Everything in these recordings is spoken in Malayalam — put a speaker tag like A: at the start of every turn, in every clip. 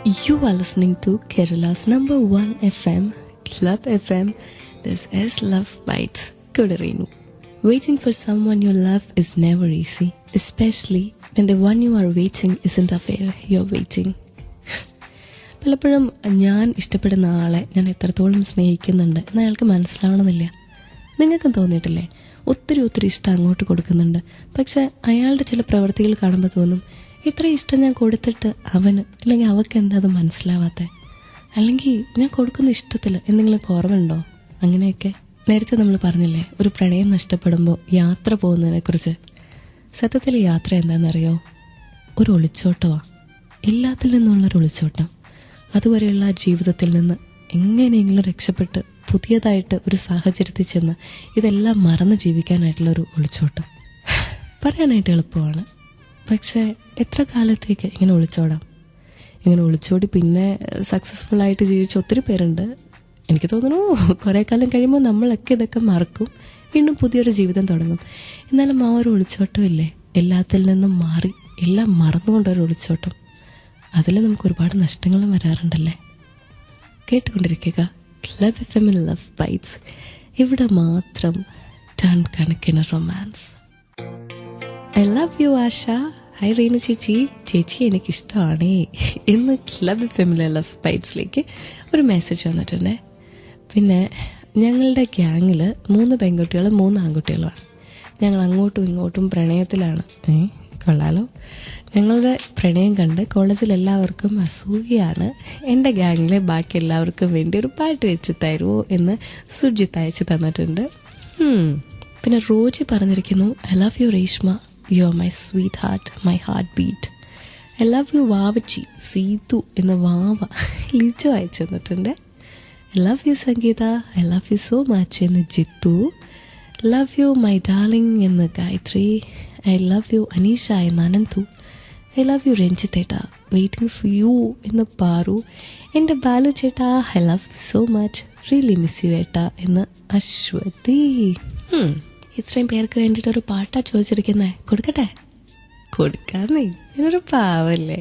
A: You are listening to Kerala's number one FM, Club FM. This is Love Bites, Kudarinu. Waiting for someone you love is never easy, especially when the one you are waiting isn't aware you're waiting. പലപ്പോഴും ഞാൻ ഇഷ്ടപ്പെടുന്ന ആളെ ഞാൻ എത്രത്തോളം സ്നേഹിക്കുന്നുണ്ട് എന്ന് അയാൾക്ക് മനസ്സിലാവണമെന്നില്ല. നിങ്ങൾക്കും തോന്നിയിട്ടില്ലേ? ഒത്തിരി ഇഷ്ടം അങ്ങോട്ട് കൊടുക്കുന്നുണ്ട്, പക്ഷെ അയാളുടെ ചില പ്രവൃത്തികൾ കാണുമ്പോൾ തോന്നും, ഇത്ര ഇഷ്ടം ഞാൻ കൊടുത്തിട്ട് അവന് അല്ലെങ്കിൽ അവൾക്ക് എന്താ അത് മനസ്സിലാവാത്ത, അല്ലെങ്കിൽ ഞാൻ കൊടുക്കുന്ന ഇഷ്ടത്തിൽ എന്തെങ്കിലും കുറവുണ്ടോ? അങ്ങനെയൊക്കെ നേരത്തെ നമ്മൾ പറഞ്ഞില്ലേ, ഒരു പ്രണയം നഷ്ടപ്പെടുമ്പോൾ യാത്ര പോകുന്നതിനെക്കുറിച്ച്. സത്യത്തിൽ യാത്ര എന്താണെന്നറിയോ? ഒരു ഒളിച്ചോട്ടമാണ്. എല്ലാത്തിൽ നിന്നുള്ളൊരു ഒളിച്ചോട്ടം. അതുവരെയുള്ള ജീവിതത്തിൽ നിന്ന് എങ്ങനെയെങ്കിലും രക്ഷപ്പെട്ട് പുതിയതായിട്ട് ഒരു സാഹചര്യത്തിൽ ചെന്ന് ഇതെല്ലാം മറന്ന് ജീവിക്കാനായിട്ടുള്ളൊരു ഒളിച്ചോട്ടം. പറയാനായിട്ട് എളുപ്പമാണ്, പക്ഷേ എത്ര കാലത്തേക്ക് ഇങ്ങനെ ഒളിച്ചോടാം? ഇങ്ങനെ ഒളിച്ചോടി പിന്നെ സക്സസ്ഫുള്ളായിട്ട് ജീവിച്ച ഒത്തിരി പേരുണ്ട്. എനിക്ക് തോന്നുന്നു കുറേ കാലം കഴിയുമ്പോൾ നമ്മളൊക്കെ ഇതൊക്കെ മറക്കും, വീണ്ടും പുതിയൊരു ജീവിതം തുടങ്ങും. എന്നാലും ആ ഒരു ഒളിച്ചോട്ടം ഇല്ലേ, എല്ലാത്തിൽ നിന്നും മാറി എല്ലാം മറന്നുകൊണ്ടൊരു ഒളിച്ചോട്ടം, അതിൽ നമുക്ക് ഒരുപാട് നഷ്ടങ്ങളും വരാറുണ്ടല്ലേ. കേട്ടുകൊണ്ടിരിക്കുക ക്ലബ് FM ലവ് ബൈറ്റ്സ്. ഇവിടെ മാത്രം ടൺ കണക്കിന് romance. I love U Asha. High Reenu ചേച്ചി എനിക്കിഷ്ടമാണേ ഇന്ന് ക്ലബ് FM ലവ് ബൈറ്റ്സിലേക്ക് ഒരു മെസ്സേജ് വന്നിട്ടുണ്ട്. പിന്നെ ഞങ്ങളുടെ ഗ്യാങ്ങിൽ 3 പെൺകുട്ടികളും 3 ആൺകുട്ടികളുമാണ്. ഞങ്ങൾ അങ്ങോട്ടും ഇങ്ങോട്ടും പ്രണയത്തിലാണ്. കൊള്ളാലോ. ഞങ്ങളുടെ പ്രണയം കണ്ട് കോളേജിൽ എല്ലാവർക്കും അസൂയാണ്. എൻ്റെ ഗ്യാങ്ങിലെ ബാക്കി എല്ലാവർക്കും വേണ്ടി ഒരു പാട്ട് വെച്ച് തരുമോ എന്ന് സുജിത്ത് അയച്ച് തന്നിട്ടുണ്ട്. പിന്നെ റോജി പറഞ്ഞിരിക്കുന്നു, I love you Reshma, you are my sweetheart, my heartbeat. I love you Vavachi, Seethu എന്ന് വാവ ലിജു അയച്ചു തന്നിട്ടുണ്ട്. I love you Sangeetha, I love you so much എന്ന് Jithu. Love you my darling എന്ന് Gayathri. I love you Aneesha എന്ന് അനന്തു. ഐ ലവ് യു രഞ്ജിത്തേട്ടാ, വെയിറ്റിംഗ് ഫോർ യു എന്ന് പാറു. എൻ്റെ ബാലു ചേട്ടാ, I love you so much, really miss you ഏട്ടാ എന്ന് അശ്വതി. ഇത്രയും പേർക്ക് വേണ്ടിയിട്ടൊരു പാട്ടാ ചോദിച്ചിരിക്കുന്നേ, കൊടുക്കട്ടെ? കൊടുക്കാന്നേ, ഞാനൊരു പാവല്ലേ.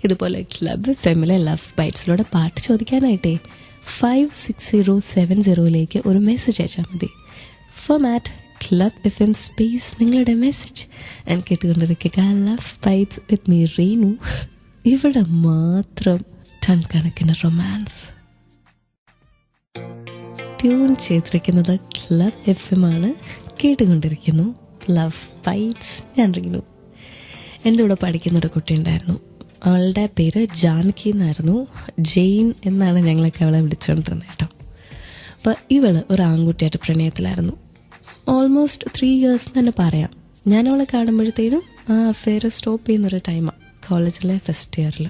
A: ഇതുപോലെ ക്ലബ് FM ലവ് ബൈറ്റ്സിലൂടെ പാട്ട് ചോദിക്കാനായിട്ടേ 56070 ഒരു മെസ്സേജ് അയച്ചാൽ മതി. ഫോമാറ്റ് ക്ലബ് FM സ്പേസ് നിങ്ങളുടെ മെസ്സേജ്. ഞാൻ കേട്ടുകൊണ്ടിരിക്കുക love bytes with me Reenu. ഇവിടെ മാത്രം ടൺ കണക്കിന് റൊമാൻസ്. ട്യൂൺ ചെയ്തിരിക്കുന്നത് ക്ലബ് FM ആണ്. കേട്ടുകൊണ്ടിരിക്കുന്നു ലവ് ബൈറ്റ്സ്. ഞാൻ റീനു. എൻ്റെ കൂടെ പഠിക്കുന്നൊരു കുട്ടിയുണ്ടായിരുന്നു. അവളുടെ പേര് ജാനകി എന്നായിരുന്നു. ജെയിൻ എന്നാണ് ഞങ്ങളൊക്കെ അവളെ വിളിച്ചുകൊണ്ടിരുന്നത് കേട്ടോ. അപ്പോൾ ഇവള് ഒരു ആൺകുട്ടിയായിട്ട് പ്രണയത്തിലായിരുന്നു. ഓൾമോസ്റ്റ് 3 years തന്നെ പറയാം. ഞാൻ അവളെ കാണുമ്പോഴത്തേനും ആ അഫെയർ സ്റ്റോപ്പ് ചെയ്യുന്നൊരു ടൈമാണ്, കോളേജിലെ ഫസ്റ്റ് ഇയറിൽ.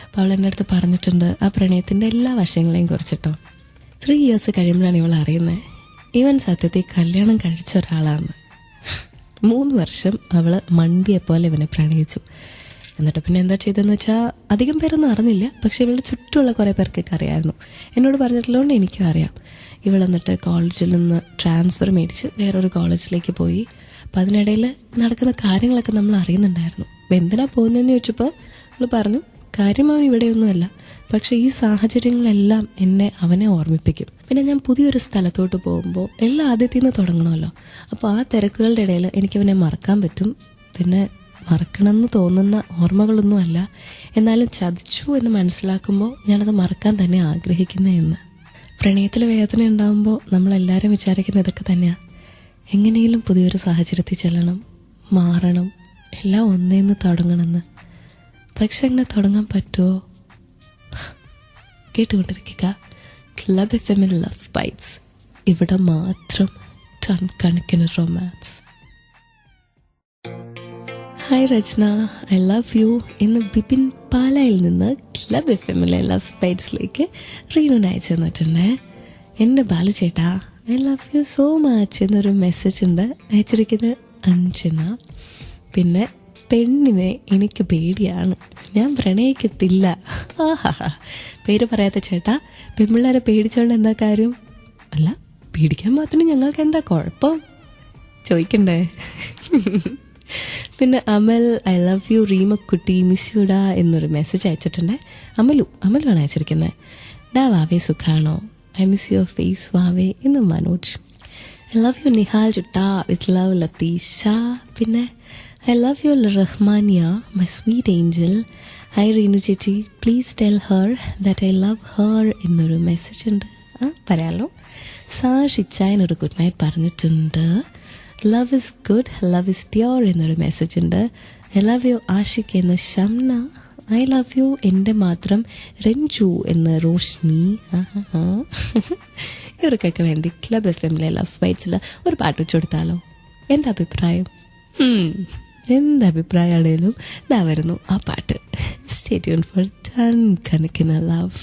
A: അപ്പോൾ അവൾ എൻ്റെ അടുത്ത് പറഞ്ഞിട്ടുണ്ട് ആ പ്രണയത്തിൻ്റെ എല്ലാ വശങ്ങളെയും കുറിച്ചിട്ടോ. 3 years കഴിയുമ്പോഴാണ് ഇവൾ അറിയുന്നത് ഇവൻ സത്യത്തിൽ കല്യാണം കഴിച്ച ഒരാളാണ്. 3 വർഷം അവൾ മണ്ടിയെപ്പോലെ ഇവനെ പ്രണയിച്ചു. എന്നിട്ട് പിന്നെ എന്താ ചെയ്തതെന്ന് വെച്ചാൽ അധികം പേരൊന്നും അറിഞ്ഞില്ല, പക്ഷെ ഇവളുടെ ചുറ്റുമുള്ള കുറേ പേർക്കൊക്കെ അറിയാമായിരുന്നു. എന്നോട് പറഞ്ഞിട്ടുള്ളതുകൊണ്ട് എനിക്കും അറിയാം. ഇവൾ എന്നിട്ട് കോളേജിൽ നിന്ന് ട്രാൻസ്ഫർ മേടിച്ച് വേറൊരു കോളേജിലേക്ക് പോയി. അപ്പം അതിനിടയിൽ നടക്കുന്ന കാര്യങ്ങളൊക്കെ നമ്മൾ അറിയുന്നുണ്ടായിരുന്നു. അപ്പം എന്തിനാ പോകുന്നതെന്ന് ചോദിച്ചപ്പോൾ അവൾ പറഞ്ഞു, കാര്യം അവൻ ഇവിടെയൊന്നുമല്ല, പക്ഷെ ഈ സാഹചര്യങ്ങളെല്ലാം അവനെ ഓർമ്മിപ്പിക്കും. പിന്നെ ഞാൻ പുതിയൊരു സ്ഥലത്തോട്ട് പോകുമ്പോൾ എല്ലാം ആദ്യത്തിൽ നിന്ന് തുടങ്ങണമല്ലോ. അപ്പോൾ ആ തിരക്കുകളുടെ ഇടയിൽ എനിക്കവനെ മറക്കാൻ പറ്റും. പിന്നെ മറക്കണമെന്ന് തോന്നുന്ന ഓർമ്മകളൊന്നുമല്ല, എന്നാലും ചതിച്ചു എന്ന് മനസ്സിലാക്കുമ്പോൾ ഞാനത് മറക്കാൻ തന്നെ ആഗ്രഹിക്കുന്നതെന്ന്. പ്രണയത്തിൽ വേദന ഉണ്ടാകുമ്പോൾ നമ്മളെല്ലാവരും വിചാരിക്കുന്ന ഇതൊക്കെ തന്നെയാണ്. എങ്ങനെയും പുതിയൊരു സാഹചര്യത്തിൽ ചെല്ലണം, മാറണം, എല്ലാം ഒന്നേന്ന് തുടങ്ങണമെന്ന്. പക്ഷെ അങ്ങനെ തുടങ്ങാൻ പറ്റുമോ? കേട്ടുകൊണ്ടിരിക്കുക ക്ലബ് FM ലവ് ബൈറ്റ്സ്. ഇവിടെ മാത്രം ടൺ കണക്കിന് romance. Hi Rachana, I love U എന്ന് ബിപിൻ പാലയിൽ നിന്ന് ക്ലബ് FM ലവ് ബൈറ്റ്സിലേക്ക് റീനു അയച്ചു തന്നിട്ടുണ്ട്. എൻ്റെ ബാലു ചേട്ടാ, I love you so much എന്നൊരു മെസ്സേജ് ഉണ്ട്. അയച്ചിരിക്കുന്നത് അഞ്ജന. പിന്നെ പെണ്ണിനെ എനിക്ക് പേടിയാണ്, ഞാൻ പ്രണയിക്കത്തില്ല. പേര് പറയാത്ത ചേട്ടാ, പെൺപിള്ളേരെ പേടിച്ചോണ്ട് എന്താ കാര്യം? അല്ല, പേടിക്കാൻ മാത്രം ഞങ്ങൾക്ക് എന്താ കുഴപ്പം ചോദിക്കണ്ടേ? പിന്നെ അമൽ ഐ ലവ് യു റീമക്കുട്ടി മിസ് യുടാ എന്നൊരു മെസ്സേജ് അയച്ചിട്ടുണ്ട്. അമലുമാണ് അയച്ചിരിക്കുന്നത്. ഡാ വാവേ സുഖാണോ, ഐ മിസ് യുവർ ഫേസ് വാവേ എന്ന് Manoj. I love you Nihal ചുട്ടാ വിത്ത് ലവ് ലതീഷ. പിന്നെ I love you Rahmaniya my sweet angel. Hi Reenu ചേച്ചി, please tell her that I love her എന്നൊരു മെസ്സേജ് ഉണ്ട്. പറയാലോ. ഷിച്ചായനൊരു ഗുഡ് നൈറ്റ് പറഞ്ഞിട്ടുണ്ട്. Love is good, love is pure എന്നൊരു മെസ്സേജ് ഉണ്ട്. ഐ ലവ് യു ആഷിഖ് എന്ന് ഷംന. ഐ ലവ് യു എൻ്റെ മാത്രം രഞ്ജു എന്ന് റോഷ്നി. ഇവർക്കൊക്കെ വേണ്ടി ക്ലബ് FM-ലെ ലവ് ബൈറ്റ്സിൽ ഒരു പാട്ട് വെച്ചു കൊടുത്താലോ? എൻ്റെ അഭിപ്രായം എന്താഭിപ്രായമാണേലും ഇതാ വരുന്നു ആ പാട്ട്. സ്റ്റേ ട്യൂൺഡ് ഫോർ ടൺ കണക്കിന് ലവ്.